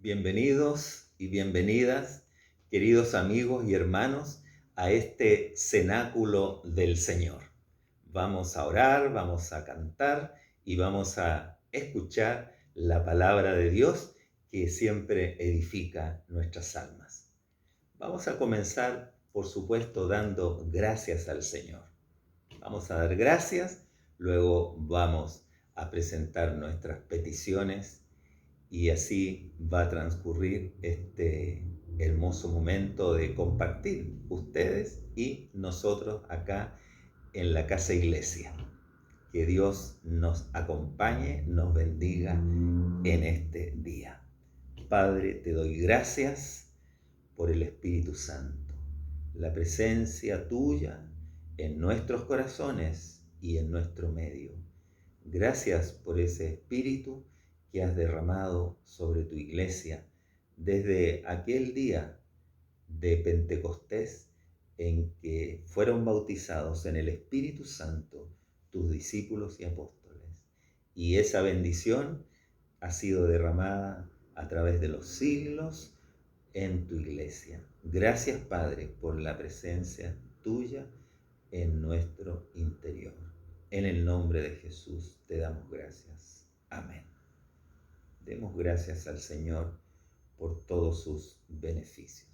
Bienvenidos y bienvenidas, queridos amigos y hermanos, a este cenáculo del Señor. Vamos a orar, vamos a cantar y vamos a escuchar la palabra de Dios que siempre edifica nuestras almas. Vamos a comenzar, por supuesto, dando gracias al Señor. Vamos a dar gracias, luego vamos a presentar nuestras peticiones y así va a transcurrir este hermoso momento de compartir ustedes y nosotros acá en la Casa Iglesia. Que Dios nos acompañe, nos bendiga en este día. Padre, te doy gracias por el Espíritu Santo, la presencia tuya en nuestros corazones y en nuestro medio. Gracias por ese Espíritu que has derramado sobre tu iglesia desde aquel día de Pentecostés en que fueron bautizados en el Espíritu Santo tus discípulos y apóstoles. Y esa bendición ha sido derramada a través de los siglos en tu iglesia. Gracias, Padre, por la presencia tuya en nuestro interior. En el nombre de Jesús te damos gracias. Amén. Demos gracias al Señor por todos sus beneficios.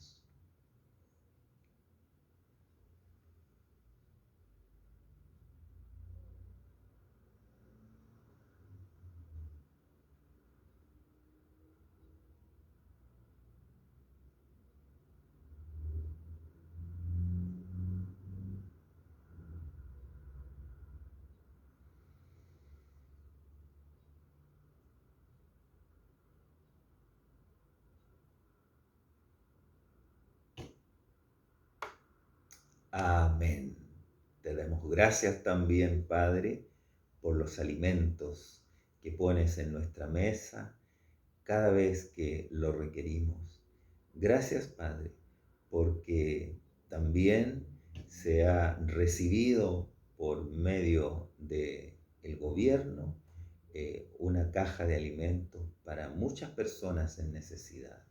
Amén. Te damos gracias también, Padre, por los alimentos que pones en nuestra mesa cada vez que lo requerimos. Gracias, Padre, porque también se ha recibido por medio del gobierno una caja de alimentos para muchas personas en necesidad.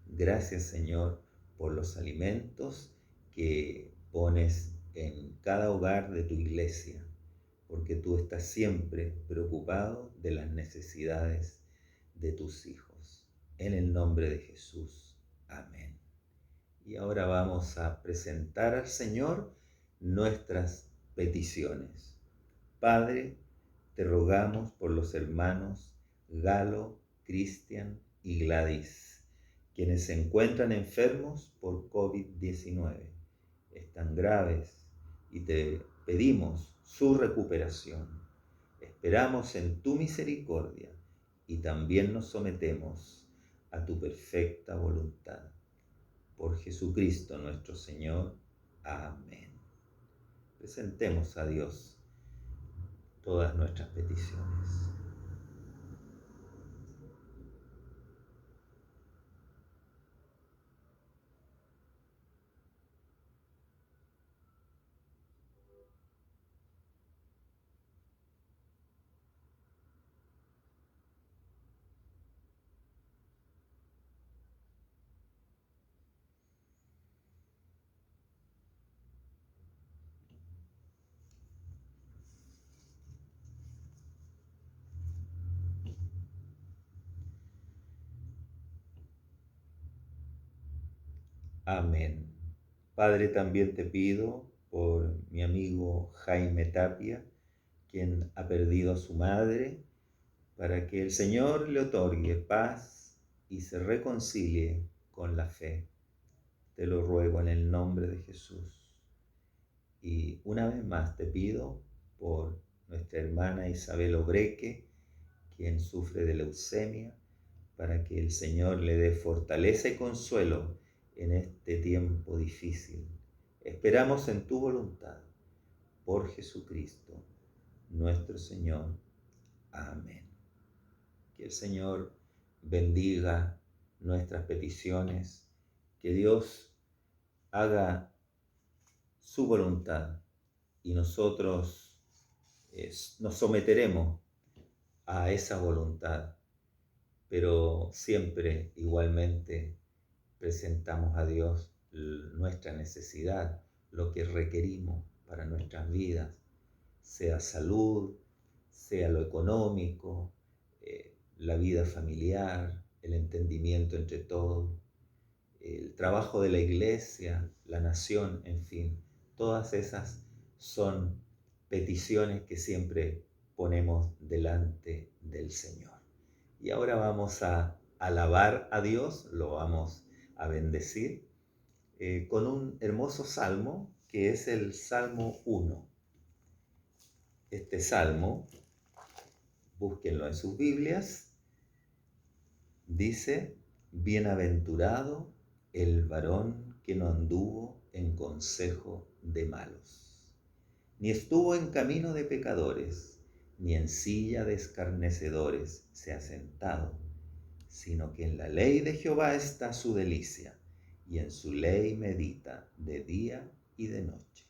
Gracias, Señor, por los alimentos que pones en cada hogar de tu iglesia, porque tú estás siempre preocupado de las necesidades de tus hijos. En el nombre de Jesús. Amén. Y ahora vamos a presentar al Señor nuestras peticiones. Padre, te rogamos por los hermanos Galo, Cristian y Gladys, quienes se encuentran enfermos por COVID-19. Están graves y te pedimos su recuperación. Esperamos en tu misericordia y también nos sometemos a tu perfecta voluntad. Por Jesucristo nuestro Señor. Amén. Presentemos a Dios todas nuestras peticiones. Amén. Padre, también te pido por mi amigo Jaime Tapia, quien ha perdido a su madre, para que el Señor le otorgue paz y se reconcilie con la fe. Te lo ruego en el nombre de Jesús. Y una vez más te pido por nuestra hermana Isabel Obreque, quien sufre de leucemia, para que el Señor le dé fortaleza y consuelo en este tiempo difícil. Esperamos en tu voluntad, por Jesucristo, nuestro Señor. Amén. Que el Señor bendiga nuestras peticiones, que Dios haga su voluntad y nosotros nos someteremos a esa voluntad pero siempre igualmente presentamos a Dios nuestra necesidad, lo que requerimos para nuestras vidas, sea salud, sea lo económico, la vida familiar, el entendimiento entre todos, el trabajo de la iglesia, la nación, en fin, todas esas son peticiones que siempre ponemos delante del Señor. Y ahora vamos a alabar a Dios, lo vamos a bendecir con un hermoso salmo que es el Salmo 1. Este salmo, búsquenlo en sus Biblias, dice: bienaventurado el varón que no anduvo en consejo de malos, ni estuvo en camino de pecadores, ni en silla de escarnecedores se ha sentado, sino que en la ley de Jehová está su delicia, y en su ley medita de día y de noche.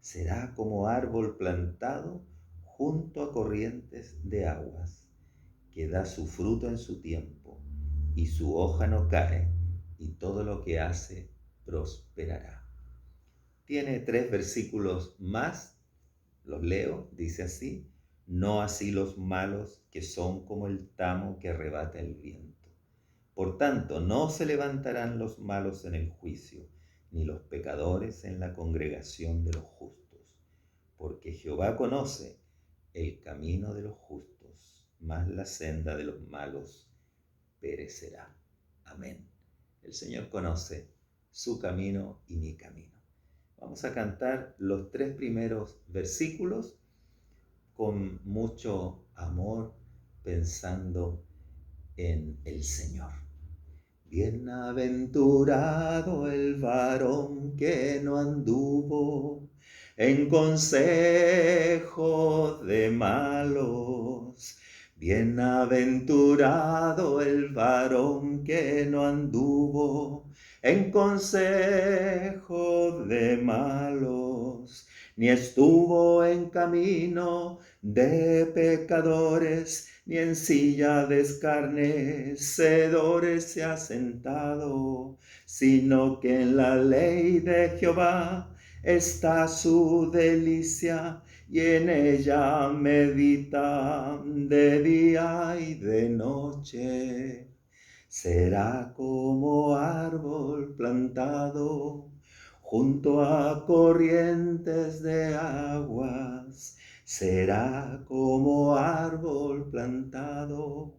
Será como árbol plantado junto a corrientes de aguas, que da su fruto en su tiempo, y su hoja no cae, y todo lo que hace prosperará. Tiene 3 versículos más, los leo, dice así: no así los malos, que son como el tamo que arrebata el viento. Por tanto, no se levantarán los malos en el juicio, ni los pecadores en la congregación de los justos. Porque Jehová conoce el camino de los justos, mas la senda de los malos perecerá. Amén. El Señor conoce su camino y mi camino. Vamos a cantar los 3 primeros versículos con mucho amor, pensando en el Señor. Bienaventurado el varón que no anduvo en consejo de malos. Bienaventurado el varón que no anduvo en consejo de malos, ni estuvo en camino de pecadores, ni en silla de escarnecedores se ha sentado, sino que en la ley de Jehová está su delicia, y en ella medita de día y de noche. Será como árbol plantado junto a corrientes de aguas. Será como árbol plantado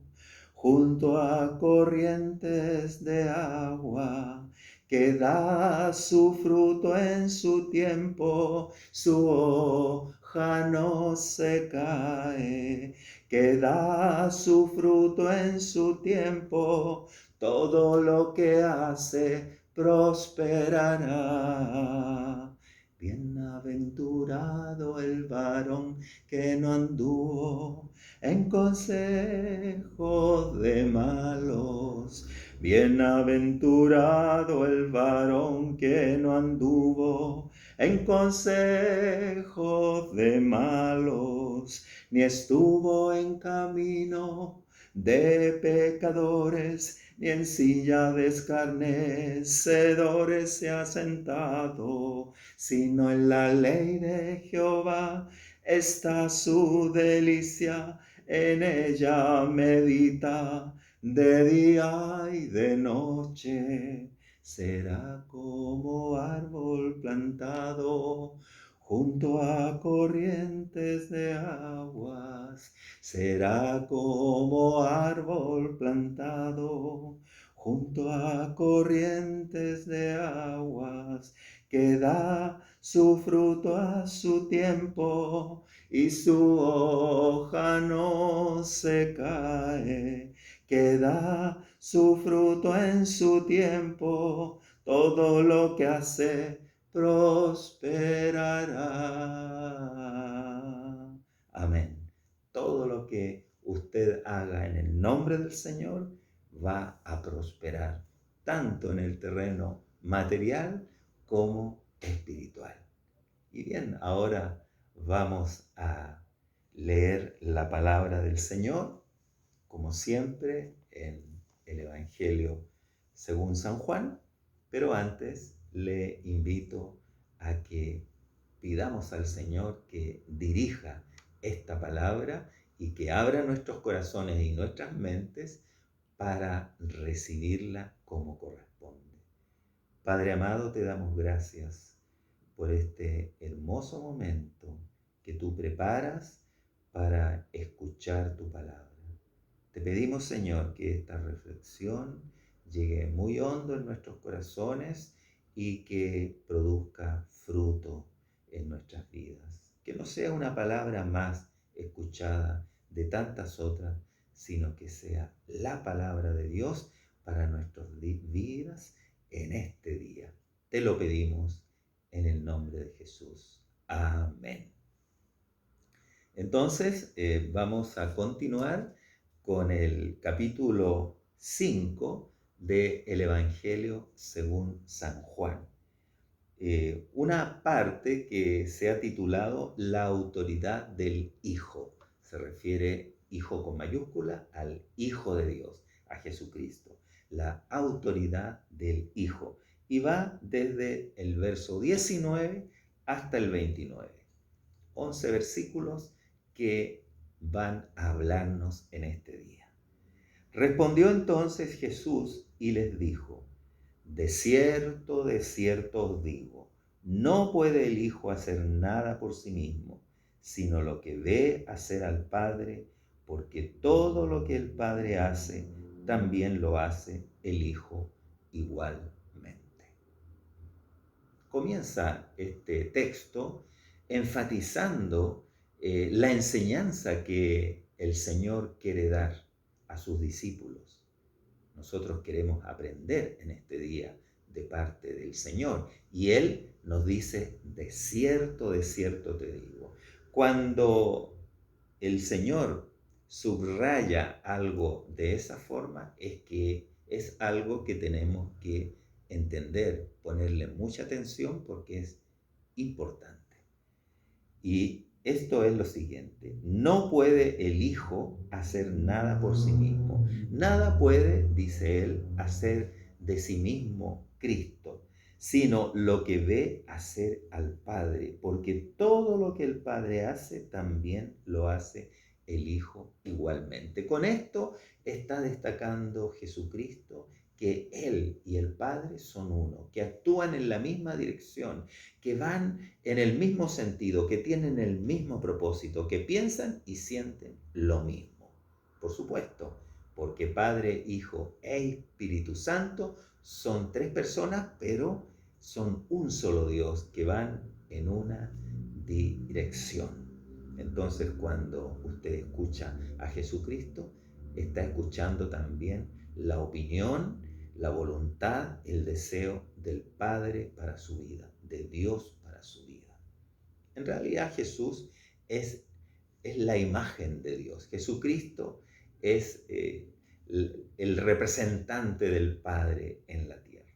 junto a corrientes de agua, que da su fruto en su tiempo, su hoja no se cae, que da su fruto en su tiempo, todo lo que hace prosperará. Bienaventurado el varón que no anduvo en consejo de malos. Bienaventurado el varón que no anduvo en consejo de malos, ni estuvo en camino de pecadores, ni en silla de escarnecedores se ha sentado, sino en la ley de Jehová está su delicia, en ella medita de día y de noche. Será como árbol plantado junto a corrientes de aguas. Será como árbol plantado junto a corrientes de aguas, que da su fruto a su tiempo, y su hoja no se cae, que da su fruto en su tiempo, todo lo que hace prosperará. Amén. Todo lo que usted haga en el nombre del Señor va a prosperar, tanto en el terreno material como espiritual. Y bien, ahora vamos a leer la palabra del Señor, como siempre, en el Evangelio según San Juan, pero antes le invito a que pidamos al Señor que dirija esta palabra y que abra nuestros corazones y nuestras mentes para recibirla como corresponde. Padre amado, te damos gracias por este hermoso momento que tú preparas para escuchar tu palabra. Te pedimos, Señor, que esta reflexión llegue muy hondo en nuestros corazones y que produzca fruto en nuestras vidas. Que no sea una palabra más escuchada de tantas otras, sino que sea la palabra de Dios para nuestras vidas en este día. Te lo pedimos en el nombre de Jesús. Amén. Entonces, vamos a continuar con el capítulo 5 del Evangelio según San Juan. Una parte que se ha titulado La autoridad del Hijo. Se refiere, Hijo con mayúscula, al Hijo de Dios, a Jesucristo. La autoridad del Hijo. Y va desde el verso 19 hasta el 29. 11 versículos que van a hablarnos en este día. Respondió entonces Jesús y les dijo: de cierto os digo, no puede el Hijo hacer nada por sí mismo, sino lo que ve hacer al Padre, porque todo lo que el Padre hace, también lo hace el Hijo igualmente. Comienza este texto enfatizando la enseñanza que el Señor quiere dar a sus discípulos. Nosotros queremos aprender en este día de parte del Señor y Él nos dice: de cierto te digo. Cuando el Señor subraya algo de esa forma, es que es algo que tenemos que entender, ponerle mucha atención porque es importante. Y esto es lo siguiente: no puede el Hijo hacer nada por sí mismo. Nada puede, dice él, hacer de sí mismo Cristo, sino lo que ve hacer al Padre, porque todo lo que el Padre hace, también lo hace el Hijo igualmente. Con esto está destacando Jesucristo que Él y el Padre son uno, que actúan en la misma dirección, que van en el mismo sentido, que tienen el mismo propósito, que piensan y sienten lo mismo. Por supuesto, porque Padre, Hijo e Espíritu Santo son tres personas, pero son un solo Dios, que van en una dirección. Entonces, cuando usted escucha a Jesucristo, está escuchando también la opinión, la voluntad, el deseo del Padre para su vida, de Dios para su vida. En realidad Jesús es la imagen de Dios. Jesucristo es el representante del Padre en la tierra.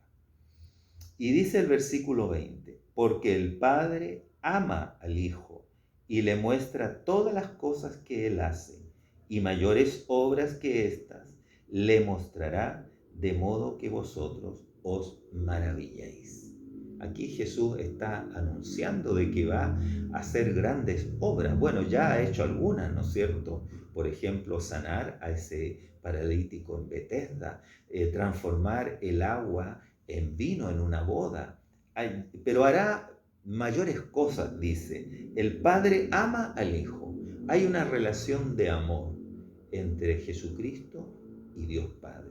Y dice el versículo 20, porque el Padre ama al Hijo y le muestra todas las cosas que Él hace, y mayores obras que éstas le mostrará, de modo que vosotros os maravilléis. Aquí Jesús está anunciando de que va a hacer grandes obras. Bueno, ya ha hecho algunas, ¿no es cierto? Por ejemplo, sanar a ese paralítico en Betesda, transformar el agua en vino en una boda. Pero hará mayores cosas, dice. El Padre ama al Hijo. Hay una relación de amor entre Jesucristo y Dios Padre.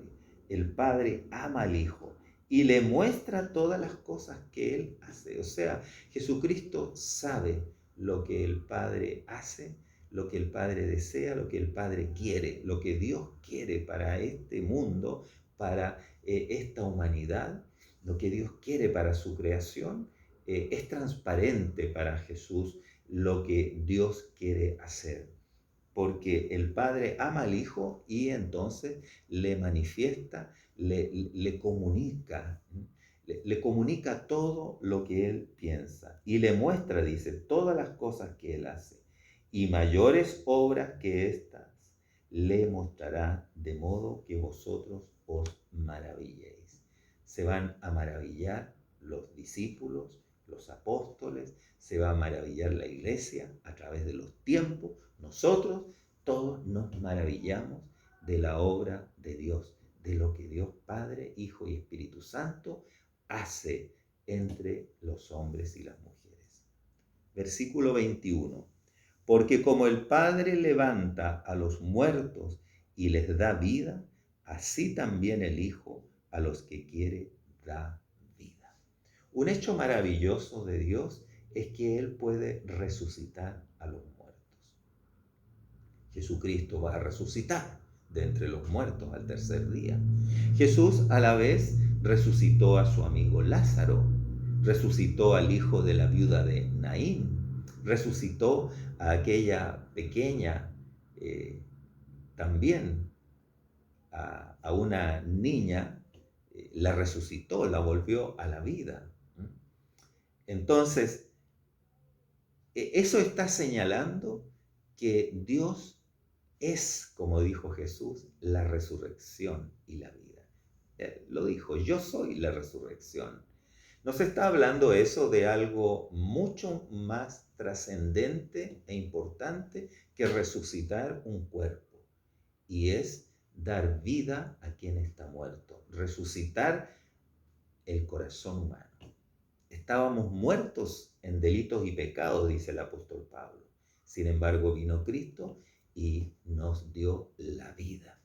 El Padre ama al Hijo y le muestra todas las cosas que Él hace. O sea, Jesucristo sabe lo que el Padre hace, lo que el Padre desea, lo que el Padre quiere, lo que Dios quiere para este mundo, para esta humanidad, lo que Dios quiere para su creación. Es transparente para Jesús lo que Dios quiere hacer, porque el Padre ama al Hijo y entonces le manifiesta, le comunica, le comunica todo lo que Él piensa y le muestra, dice, todas las cosas que Él hace. Y mayores obras que estas le mostrará, de modo que vosotros os maravilléis. Se van a maravillar los discípulos, los apóstoles, se va a maravillar la iglesia a través de los tiempos. Nosotros todos nos maravillamos de la obra de Dios, de lo que Dios Padre, Hijo y Espíritu Santo hace entre los hombres y las mujeres. Versículo 21. Porque como el Padre levanta a los muertos y les da vida, así también el Hijo a los que quiere da vida. Un hecho maravilloso de Dios es que Él puede resucitar a los muertos. Jesucristo va a resucitar de entre los muertos al tercer día. Jesús a la vez resucitó a su amigo Lázaro, resucitó al hijo de la viuda de Naín, resucitó a aquella pequeña, también a una niña, la resucitó, la volvió a la vida. Entonces, eso está señalando que Dios es, como dijo Jesús, la resurrección y la vida. Él lo dijo, yo soy la resurrección. Nos está hablando eso de algo mucho más trascendente e importante que resucitar un cuerpo. Y es dar vida a quien está muerto. Resucitar el corazón humano. Estábamos muertos en delitos y pecados, dice el apóstol Pablo. Sin embargo, vino Cristo y nos dio la vida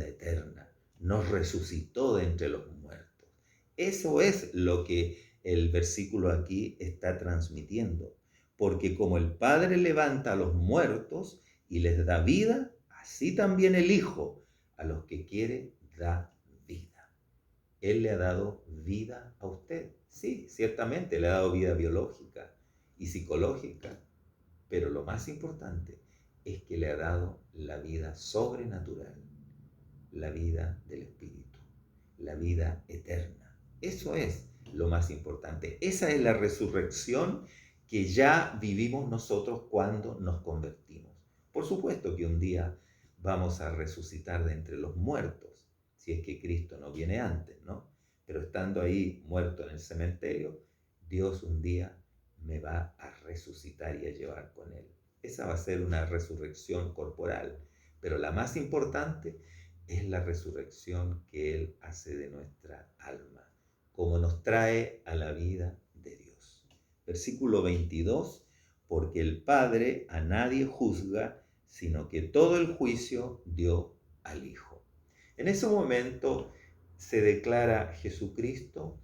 eterna. Nos resucitó de entre los muertos. Eso es lo que el versículo aquí está transmitiendo. Porque como el Padre levanta a los muertos y les da vida, así también el Hijo a los que quiere da vida. Él le ha dado vida a usted. Sí, ciertamente le ha dado vida biológica y psicológica, pero lo más importante es que le ha dado la vida sobrenatural, la vida del Espíritu, la vida eterna. Eso es lo más importante. Esa es la resurrección que ya vivimos nosotros cuando nos convertimos. Por supuesto que un día vamos a resucitar de entre los muertos, si es que Cristo no viene antes, ¿no? Pero estando ahí muerto en el cementerio, Dios un día me va a resucitar y a llevar con Él. Esa va a ser una resurrección corporal, pero la más importante es la resurrección que Él hace de nuestra alma, como nos trae a la vida de Dios. Versículo 22, porque el Padre a nadie juzga, sino que todo el juicio dio al Hijo. En ese momento se declara Jesucristo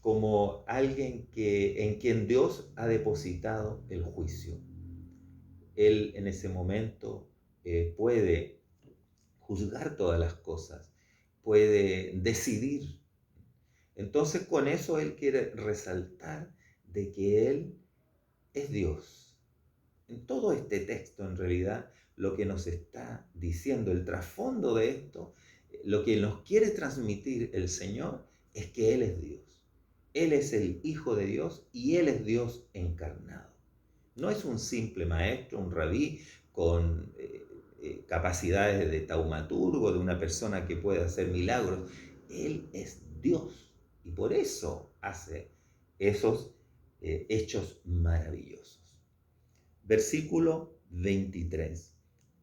como alguien en quien Dios ha depositado el juicio. Él en ese momento puede juzgar todas las cosas, puede decidir. Entonces con eso Él quiere resaltar de que Él es Dios. En todo este texto, en realidad, lo que nos está diciendo, el trasfondo de esto, lo que nos quiere transmitir el Señor es que Él es Dios. Él es el Hijo de Dios y Él es Dios encarnado. No es un simple maestro, un rabí con capacidades de taumaturgo, de una persona que puede hacer milagros. Él es Dios y por eso hace esos hechos maravillosos. Versículo 23.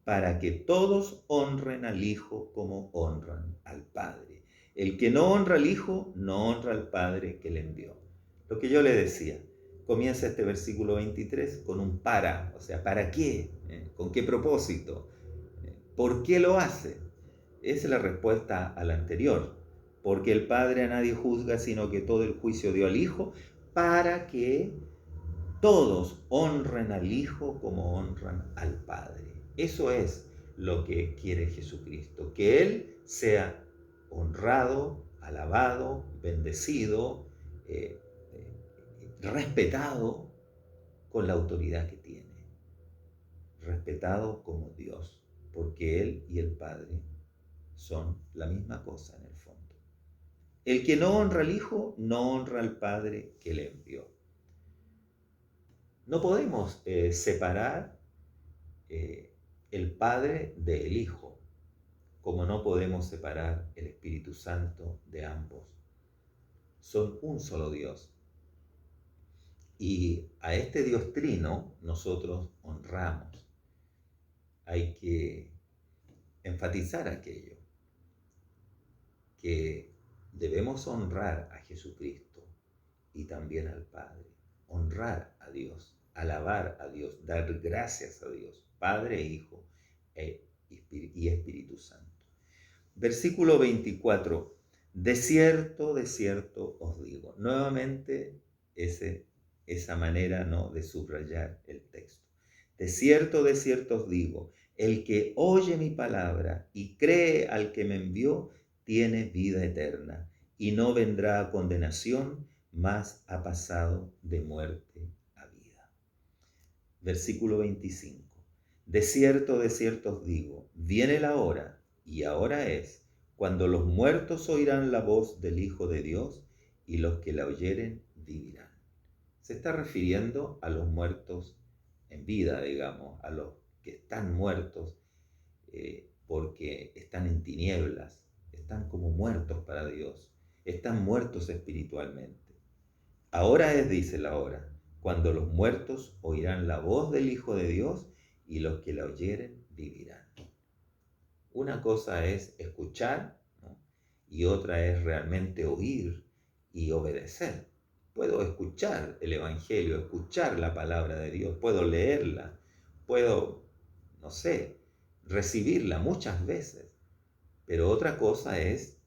Para que todos honren al Hijo como honran al Padre. El que no honra al Hijo, no honra al Padre que le envió. Lo que yo le decía, comienza este versículo 23 con un para, o sea, ¿para qué? ¿Con qué propósito? ¿Por qué lo hace? Esa es la respuesta a la anterior. Porque el Padre a nadie juzga, sino que todo el juicio dio al Hijo, para que todos honren al Hijo como honran al Padre. Eso es lo que quiere Jesucristo, que Él sea honrado, alabado, bendecido, respetado con la autoridad que tiene, respetado como Dios, porque Él y el Padre son la misma cosa en el fondo. El que no honra al Hijo, no honra al Padre que le envió. No podemos separar el Padre del Hijo, como no podemos separar el Espíritu Santo de ambos. Son un solo Dios. Y a este Dios trino nosotros honramos. Hay que enfatizar aquello, que debemos honrar a Jesucristo y también al Padre. Honrar a Dios, alabar a Dios, dar gracias a Dios, Padre, Hijo y Espíritu Santo. Versículo 24. De cierto os digo. Nuevamente esa manera, ¿no?, de subrayar el texto. De cierto os digo, el que oye mi palabra y cree al que me envió, tiene vida eterna y no vendrá a condenación, mas ha pasado de muerte a vida. Versículo 25. De cierto os digo, viene la hora, y ahora es, cuando los muertos oirán la voz del Hijo de Dios, y los que la oyeren vivirán. Se está refiriendo a los muertos en vida, digamos, a los que están muertos porque están en tinieblas, están como muertos para Dios, están muertos espiritualmente. Ahora es, dice la hora, cuando los muertos oirán la voz del Hijo de Dios y los que la oyeren vivirán. Una cosa es escuchar, ¿no?, y otra es realmente oír y obedecer. Puedo escuchar el Evangelio, escuchar la palabra de Dios, puedo leerla, puedo, no sé, recibirla muchas veces, pero otra cosa es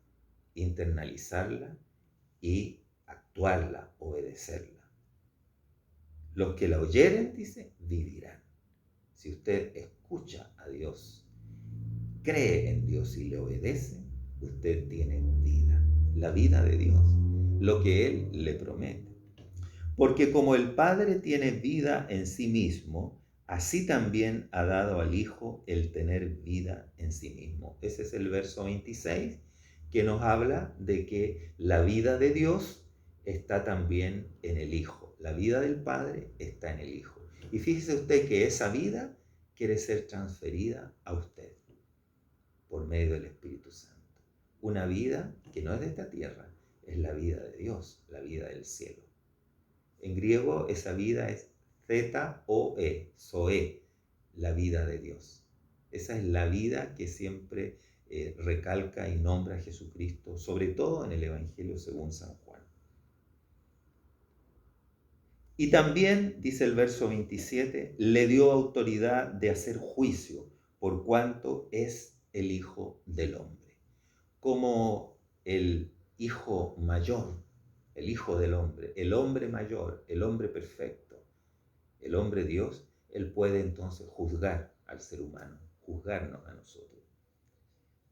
internalizarla y actuarla, obedecerla. Los que la oyeren, dice, vivirán. Si usted escucha a Dios, cree en Dios y le obedece, usted tiene vida, la vida de Dios, lo que Él le promete. Porque como el Padre tiene vida en sí mismo, así también ha dado al Hijo el tener vida en sí mismo. Ese es el verso 26, que nos habla de que la vida de Dios está también en el Hijo. La vida del Padre está en el Hijo. Y fíjese usted que esa vida quiere ser transferida a usted por medio del Espíritu Santo. Una vida que no es de esta tierra, es la vida de Dios, la vida del cielo. En griego esa vida es zoe, zoe, la vida de Dios. Esa es la vida que siempre recalca y nombra a Jesucristo, sobre todo en el Evangelio según San Juan. Y también, dice el verso 27, le dio autoridad de hacer juicio, por cuanto es el Hijo del Hombre. Como el Hijo mayor, el Hijo del Hombre, el hombre mayor, el hombre perfecto, el hombre Dios, Él puede entonces juzgar al ser humano, juzgarnos a nosotros.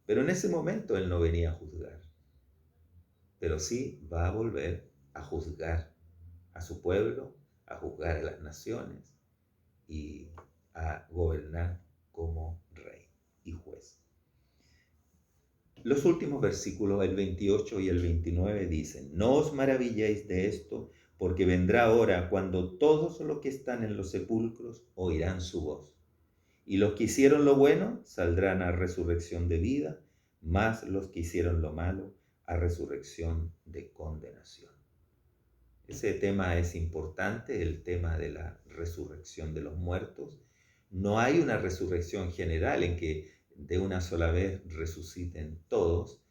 Pero en ese momento Él no venía a juzgar, pero sí va a volver a juzgar a su pueblo, a juzgar a las naciones y a gobernar como rey y juez. Los últimos versículos, el 28 y el 29, dicen: no os maravilléis de esto, porque vendrá hora cuando todos los que están en los sepulcros oirán su voz. Y los que hicieron lo bueno saldrán a resurrección de vida, mas los que hicieron lo malo a resurrección de condenación. Ese tema es importante, el tema de la resurrección de los muertos. No hay una resurrección general en que de una sola vez resuciten todos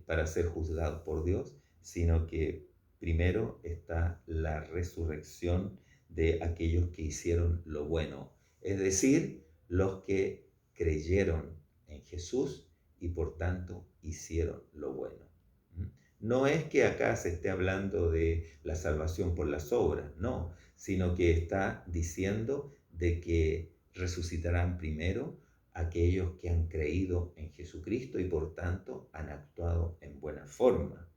para ser juzgados por Dios, sino que primero está la resurrección de aquellos que hicieron lo bueno, es decir, los que creyeron en Jesús y por tanto hicieron lo bueno. No es que acá se esté hablando de la salvación por las obras, no, sino que está diciendo de que resucitarán primero aquellos que han creído en Jesucristo y por tanto han actuado en buena forma.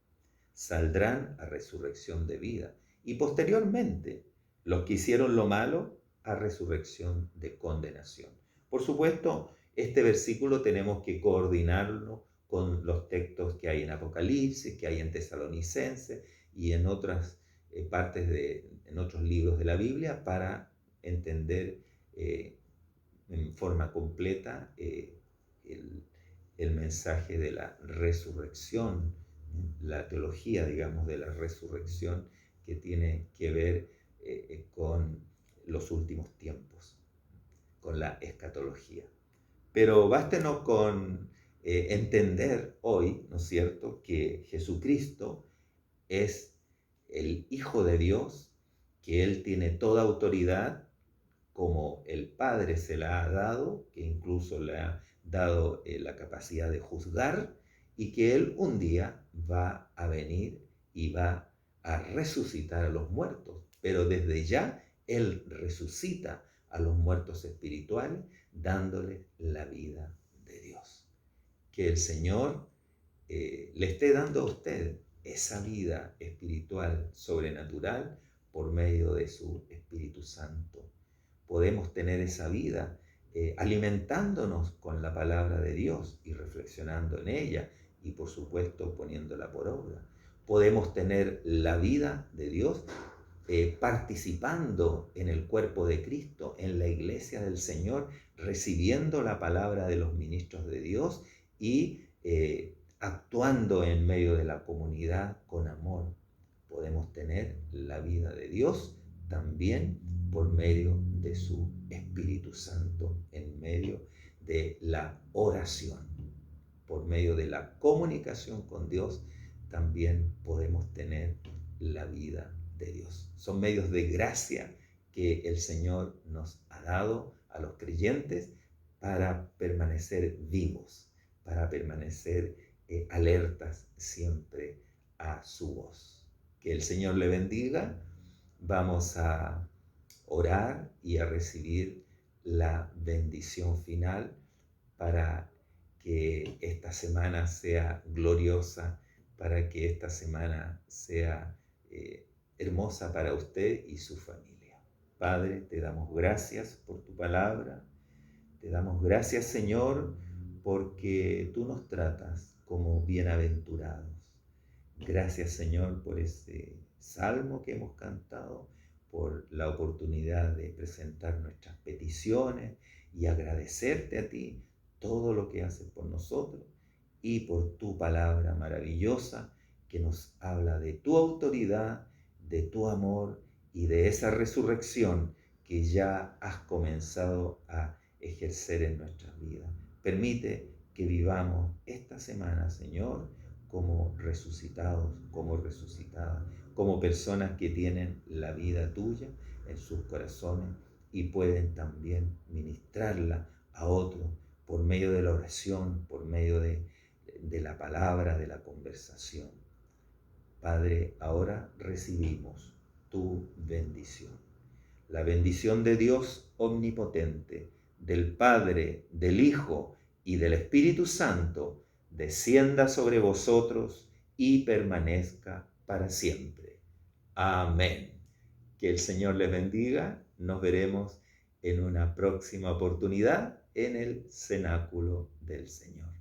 Saldrán a resurrección de vida y posteriormente los que hicieron lo malo a resurrección de condenación. Por supuesto, este versículo tenemos que coordinarlo con los textos que hay en Apocalipsis, que hay en Tesalonicenses y en otras partes en otros libros de la Biblia para entender en forma completa el, el mensaje de la resurrección, la teología, digamos, de la resurrección que tiene que ver con los últimos tiempos, con la escatología. Pero bástenos con entender hoy, ¿no es cierto?, que Jesucristo es el Hijo de Dios, que Él tiene toda autoridad, como el Padre se la ha dado, que incluso le ha dado la capacidad de juzgar, y que Él un día va a venir y va a resucitar a los muertos. Pero desde ya Él resucita a los muertos espirituales, dándoles la vida de Dios. Que el Señor le esté dando a usted esa vida espiritual sobrenatural por medio de su Espíritu Santo. Podemos tener esa vida alimentándonos con la palabra de Dios y reflexionando en ella y por supuesto poniéndola por obra. Podemos tener la vida de Dios participando en el cuerpo de Cristo, en la iglesia del Señor, recibiendo la palabra de los ministros de Dios y actuando en medio de la comunidad con amor. Podemos tener la vida de Dios también por medio de su Espíritu Santo, en medio de la oración, por medio de la comunicación con Dios, también podemos tener la vida de Dios. Son medios de gracia que el Señor nos ha dado a los creyentes para permanecer vivos, para permanecer alertas siempre a su voz. Que el Señor le bendiga. Vamos a orar y a recibir la bendición final para que esta semana sea gloriosa, para que esta semana sea hermosa para usted y su familia. Padre, te damos gracias por tu palabra. Te damos gracias, Señor, porque tú nos tratas como bienaventurados. Gracias, Señor, por ese salmo que hemos cantado, por la oportunidad de presentar nuestras peticiones y agradecerte a ti todo lo que haces por nosotros y por tu palabra maravillosa que nos habla de tu autoridad, de tu amor y de esa resurrección que ya has comenzado a ejercer en nuestras vidas. Permite que vivamos esta semana, Señor, como resucitados, como resucitadas, como personas que tienen la vida tuya en sus corazones y pueden también ministrarla a otros por medio de la oración, por medio de la palabra, de la conversación. Padre, ahora recibimos tu bendición. La bendición de Dios omnipotente, del Padre, del Hijo y del Espíritu Santo, descienda sobre vosotros y permanezca para siempre. Amén. Que el Señor les bendiga. Nos veremos en una próxima oportunidad en el cenáculo del Señor.